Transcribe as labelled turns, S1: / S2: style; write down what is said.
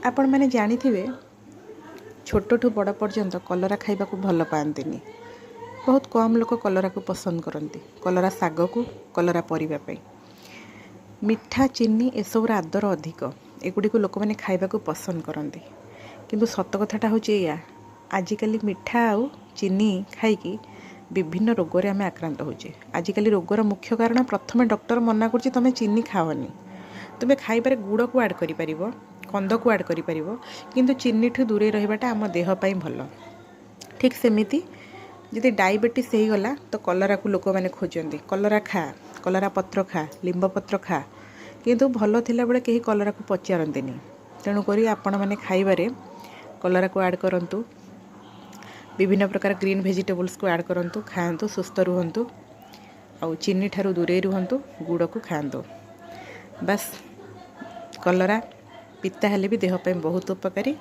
S1: आपण मैंने जानिथिबे छोटठू बड़ पर्यंत कलरा खाइबा को भल पाआंतिनी। बहुत कम लोग कलरा को पसंद करती, कलरा साग को, कलरा परिबा पई। मिठा चीनी एसबूर आदर अधिक, एगुड़ी को लोक मैंने खाइबा को पसंद करती। किंतु सत कथाटा हूँ या आजिकल मिठा आउ चीनी खाइकी विभिन्न रोग आम आक्रांत होचे। आजिकल रोगर मुख्य कारण प्रथम डॉक्टर मना कर तुम चीनी खाओनी, तुम्हें खाइबार गुड़ को आड कर कंद को आड कर किंतु चीनी ठू दूरे रहिबाटा आम देह पाई भल। ठीक सेमिति जदि डायबिटीज हो गला तो कलरा को लोक मैंने खोजती, कलरा खा, कलरा पत्र खा, लिंब पत्र खा, किंतु भल थिला बेले कहीं कलरा को पचारंतिनी। तेणुक आपण मैंने खाइबारे कलरा को आड करंतु, विभिन्न प्रकार ग्रीन वेजिटेबल्स को ऐड करंतु, खाआंतु, सुस्थ रुहंतु, और चीनी ठारू दूरे रुहंतु, गुड़ को खाआंतु। बस कलरा पिता हेले भी देह पे बहुत उपकारी।